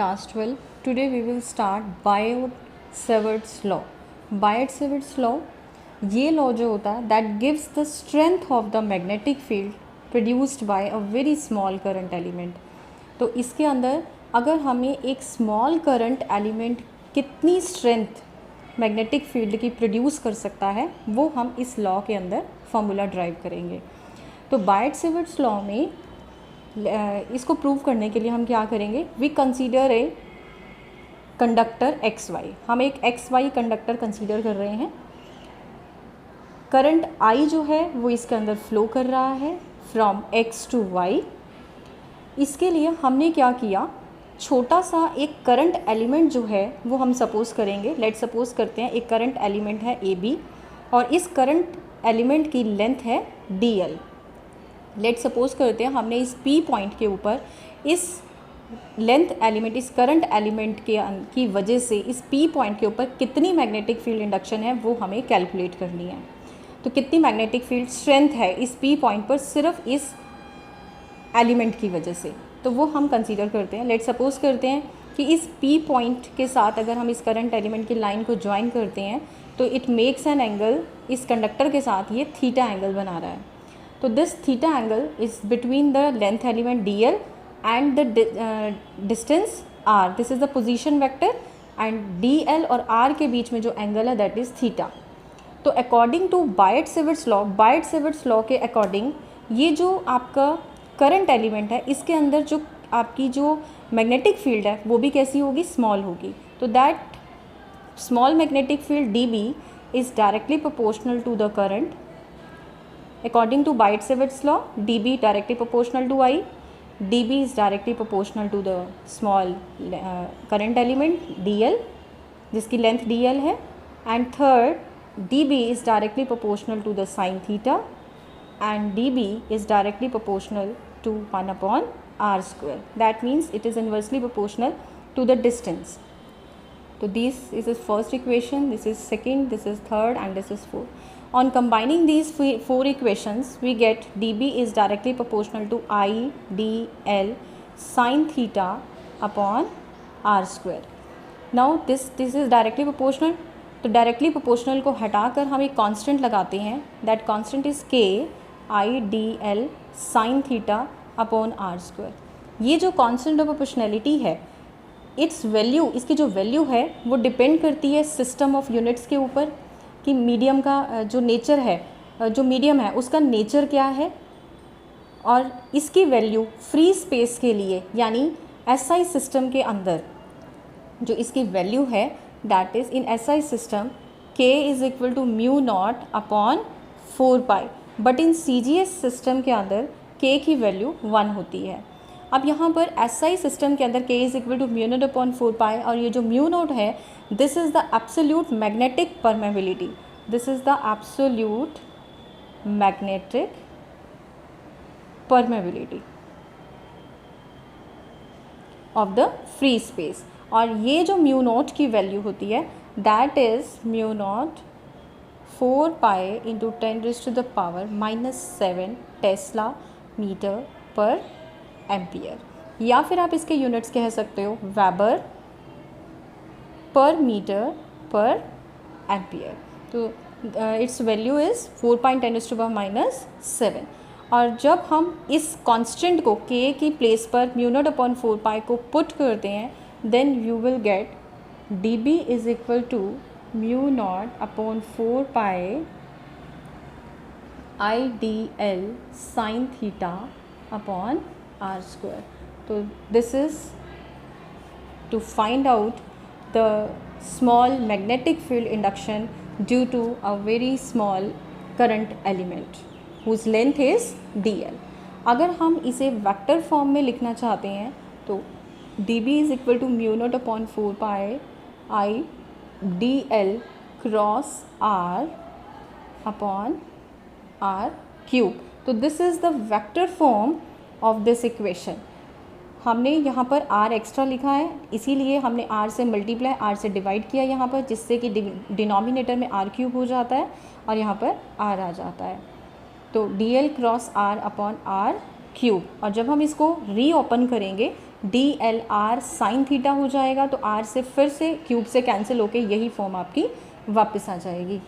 class 12. Today we will start Biot-Savart's law. Biot-Savart's law ये law जो होता है that gives the strength of the magnetic field produced by a very small current element. तो इसके अंदर अगर हमें एक स्मॉल करंट एलिमेंट कितनी स्ट्रेंथ मैग्नेटिक फील्ड की प्रोड्यूस कर सकता है वो हम इस लॉ के अंदर फॉर्मूला ड्राइव करेंगे. तो बायट-सेवर्ट्स लॉ में इसको प्रूव करने के लिए हम क्या करेंगे, we consider a conductor X Y. हम एक एक्स वाई कंडक्टर कंसीडर कर रहे हैं. करंट आई जो है वो इसके अंदर फ्लो कर रहा है फ्रॉम एक्स टू वाई. इसके लिए हमने क्या किया, छोटा सा एक करंट एलिमेंट जो है वो हम सपोज़ करेंगे. लेट सपोज़ करते हैं एक करंट एलिमेंट है ए बी और इस करंट एलिमेंट की लेंथ है डी एल. लेट सपोज़ करते हैं हमने इस पी पॉइंट के ऊपर इस लेंथ एलिमेंट, इस करंट एलिमेंट की वजह से इस पी पॉइंट के ऊपर कितनी मैग्नेटिक फील्ड इंडक्शन है वो हमें कैलकुलेट करनी है. तो कितनी मैग्नेटिक फील्ड स्ट्रेंथ है इस पी पॉइंट पर सिर्फ इस एलिमेंट की वजह से, तो वो हम कंसीडर करते हैं. लेट सपोज़ करते हैं कि इस पी पॉइंट के साथ अगर हम इस करंट एलिमेंट की लाइन को ज्वाइन करते हैं तो इट मेक्स एन एंगल, इस कंडक्टर के साथ ये थीटा एंगल बना रहा है. तो this theta angle is between the length element D L and the distance R. This is the position vector and D L और आर के बीच में जो एंगल है दैट इज़ थीटा. तो अकॉर्डिंग टू बायट-सेवर्ट्स लॉ के according ये जो आपका करंट एलिमेंट है इसके अंदर जो आपकी जो मैग्नेटिक फील्ड है वो भी कैसी होगी, स्मॉल होगी. तो that small magnetic field D B is directly proportional to the current. According to Biot-Savart's law, dB directly proportional to I, dB is directly proportional to the small current element dl जिसकी length dl है. And third, dB is directly proportional to the sin theta and dB is directly proportional to 1 upon r square. That means it is inversely proportional to the distance. So this is the first equation, this is second, this is third and this is fourth. On combining these four equations, we get dB is directly proportional to I dl sin theta upon r square. Now this is directly proportional. तो directly proportional को हटाकर हम एक constant लगाते हैं. That constant is K I D L sine theta upon R square. ये जो constant of proportionality है, इट्स वैल्यू, इसकी जो वैल्यू है वो डिपेंड करती है सिस्टम ऑफ यूनिट्स के ऊपर कि मीडियम का जो नेचर है, जो मीडियम है उसका नेचर क्या है. और इसकी वैल्यू फ्री स्पेस के लिए यानी एसआई सिस्टम के अंदर जो इसकी वैल्यू है that is in SI system k is equal to mu not upon 4 pi. But in CGS system के अंदर k की वैल्यू 1 होती है. अब यहाँ पर एसआई सिस्टम के अंदर k is equal to mu not upon 4 pi और ये जो म्यू नॉट है this is the absolute magnetic permeability. This is the absolute magnetic permeability of the free space. और ये जो म्यू नॉट की वैल्यू होती है that is mu naught 4 pi into 10⁻⁻7 tesla metre per ampere. या फिर आप इसके यूनिट्स कह सकते हो वेबर पर मीटर पर एम्पियर. तो इट्स वैल्यू इज़ 4.10⁻⁷. और जब हम इस कांस्टेंट को k की प्लेस पर म्यू नॉट अपॉन 4 पाई को पुट करते हैं then you will get dB is equal to mu naught upon 4 pi I dl sin theta upon r square. So this is to find out the small magnetic field induction due to a very small current element whose length is dl. अगर हम इसे vector form में लिखना चाहते हैं तो dB is equal to mu naught upon 4 pi I dl cross r upon r cube. तो this is the vector form of this equation. हमने यहाँ पर r एक्स्ट्रा लिखा है इसीलिए हमने r से मल्टीप्लाई, r से डिवाइड किया यहाँ पर, जिससे कि डिनोमिनेटर में r क्यूब हो जाता है और यहाँ पर r आ जाता है. तो dl cross r upon r cube. और जब हम इसको रीओपन करेंगे D L R sine theta हो जाएगा, तो आर से फिर से क्यूब से कैंसिल होके यही फॉर्म आपकी वापस आ जाएगी।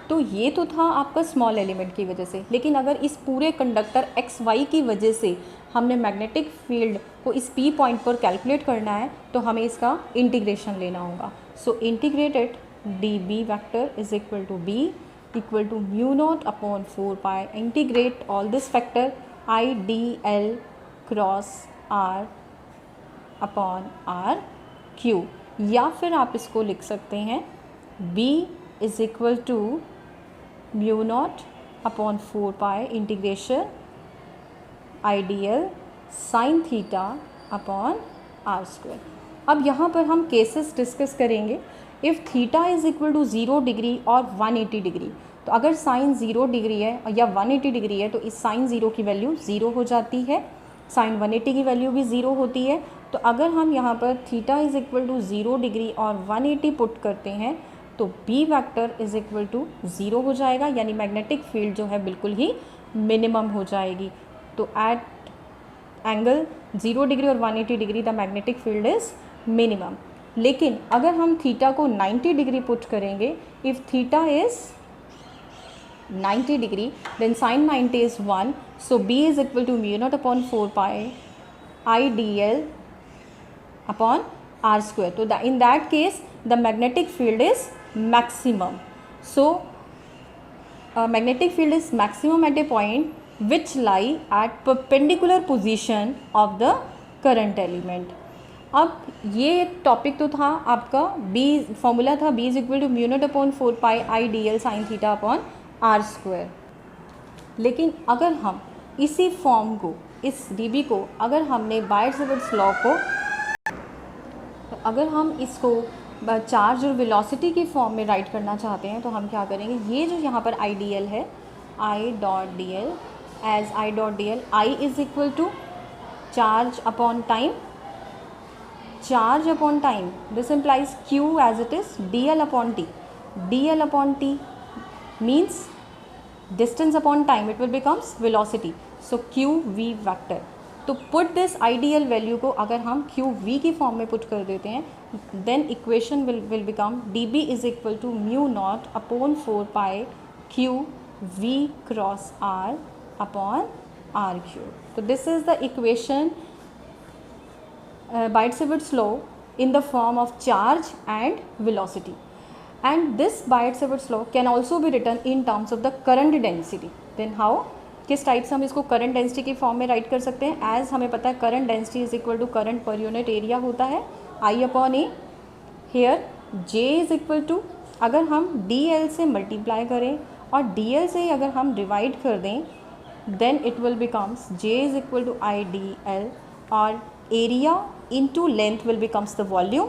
तो ये तो था आपका स्मॉल एलिमेंट की वजह से, लेकिन अगर इस पूरे कंडक्टर एक्स वाई की वजह से हमने मैग्नेटिक फील्ड को इस पी पॉइंट पर कैलकुलेट करना है तो हमें इसका इंटीग्रेशन लेना होगा। So integrated D B vector is equal to B equal to mu not upon 4 pi integrate all this factor I D L cross R upon R cube, या फिर आप इसको लिख सकते हैं b is equal to mu not upon 4 pi integration I D L sine theta upon R square. अब यहाँ पर हम केसेस डिस्कस करेंगे। If theta is equal to 0 degree और 180 डिग्री, तो अगर साइन 0 डिग्री है या 180 डिग्री है तो इस साइन 0 की वैल्यू 0 हो जाती है, साइन 180 की वैल्यू भी 0 होती है। तो अगर हम यहाँ पर theta is equal to 0 degree और 180 पुट करते हैं तो B vector is equal to 0 हो जाएगा, यानी मैग्नेटिक फील्ड जो है बिल्कुल ही मिनिमम हो जाएगी। तो एट एंगल 0 डिग्री और 180 degree the magnetic field is minimum. लेकिन अगर हम थीटा को 90 डिग्री पुट करेंगे, if theta is 90 degree then sine 90 is 1, so b is equal to mu not upon 4 pi I D L upon R square. तो in that case the magnetic field is maximum. So magnetic field is maximum at a point which lie at perpendicular position of the current element. अब ये topic तो था आपका b, formula था b is equal to mu not upon 4 pi I D L sine theta upon R square. लेकिन अगर हम इसी फॉर्म को, इस dB को, अगर हमने बायट-सेवर्ट्स लॉ को, तो अगर हम इसको चार्ज और वेलोसिटी की फॉर्म में राइट करना चाहते हैं तो हम क्या करेंगे, ये जो यहाँ पर आई डी एल है, I dot D L as I dot D L, I is equal to charge upon time, charge upon time, this implies Q as it is D L upon T, D L upon T means distance upon time, it will becomes velocity, so Q V vector. तो put this ideal value को अगर हम Q V की form में put कर देते हैं, then equation will become D B is equal to mu not upon 4 pi Q V cross R upon R cube. तो this is the equation Biot Savart's law in the form of charge and velocity, and this Biot Savart's law can also be written in terms of the current density. Then how? किस type से हम इसको current density की form में write कर सकते हैं? As हमें पता है current density is equal to current per unit area होता है, I upon A. Here J is equal to, अगर हम डी एल से मल्टीप्लाई करें और डी एल से अगर हम डिवाइड कर दें then it will becomes J is equal to I D L, और area into length will becomes the volume,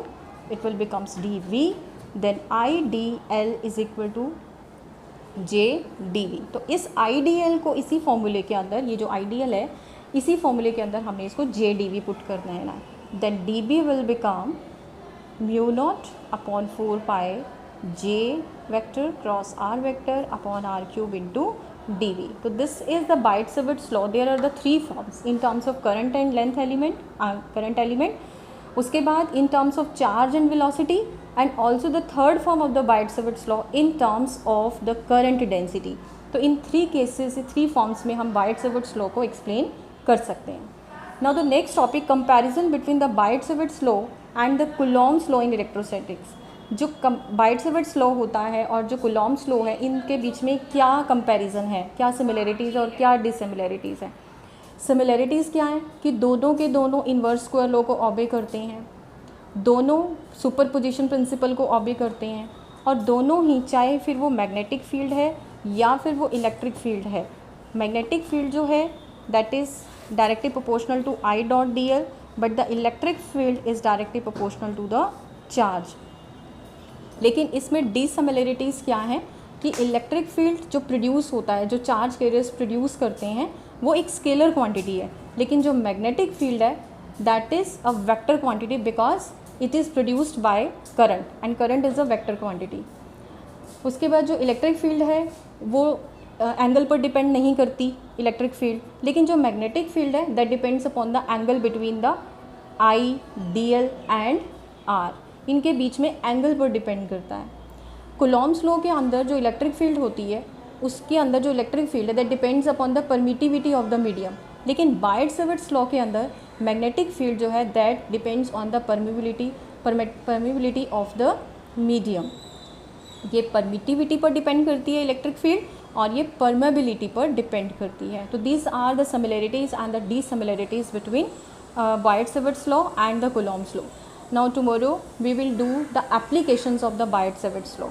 it will becomes D V, then I D L is equal to J D V. तो इस आई D L को इसी फॉर्मूले के अंदर, ये जो आई डी एल है इसी फॉर्मूले के अंदर हमने इसको जे डी वी पुट करना है ना, then D B will become mu not upon 4 pi J vector cross R vector upon R cube into D V. तो this is the Biot Savart's law. There are the 3 forms in terms of current and length element, current element, उसके बाद in terms of charge and velocity, and also the third form of the बायट-सेवर्ट्स law in terms of the current density. तो इन 3 cases, 3 forms में हम बायट-सेवर्ट्स law को explain कर सकते हैं. Now the next topic, comparison between the बायट-सेवर्ट्स law and the Coulomb's law in electrostatics. जो बायट-सेवर्ट्स law होता है और जो कुलॉम्स लॉ है, इनके बीच में क्या कंपैरिजन है, क्या सिमिलरिटीज़ और क्या डिससिमिलरिटीज़ हैं. सिमिलरिटीज़ क्या है कि दोनों के दोनों इन्वर्स स्क्वायर लॉ को ऑबे करते हैं, दोनों सुपरपोजिशन प्रिंसिपल को ऑबे करते हैं, और दोनों ही, चाहे फिर वो मैग्नेटिक फील्ड है या फिर वो इलेक्ट्रिक फील्ड है, मैग्नेटिक फील्ड जो है that is directly proportional to I dot D L, but the electric field is directly proportional to the charge. लेकिन इसमें डिससिमिलरिटीज़ क्या हैं कि इलेक्ट्रिक फील्ड जो प्रोड्यूस होता है, जो चार्ज कैरियर्स प्रोड्यूस करते हैं, वो एक स्केलर क्वांटिटी है, लेकिन जो मैग्नेटिक फील्ड है that is a vector quantity because it is produced by current, and current is a vector quantity. उसके बाद जो इलेक्ट्रिक फील्ड है वो एंगल पर डिपेंड नहीं करती, इलेक्ट्रिक फील्ड, लेकिन जो मैग्नेटिक फील्ड है that depends upon the angle between the I, D L and R, इनके बीच में एंगल पर डिपेंड करता है। कूलॉम्स लॉ के अंदर जो इलेक्ट्रिक फील्ड होती है उसके अंदर जो इलेक्ट्रिक फील्ड है that depends upon the permittivity of the medium, लेकिन बायट-सेवर्ट्स लॉ के अंदर मैग्नेटिक फील्ड जो है that depends on the permeability of the medium. ये परमिटिविटी पर डिपेंड करती है इलेक्ट्रिक फील्ड और ये परमेबिलिटी पर डिपेंड करती है। तो these are the similarities and the dissimilarities between Biot Savart's law and the Coulomb's law. Now tomorrow we will do the applications of the Biot-Savart's law.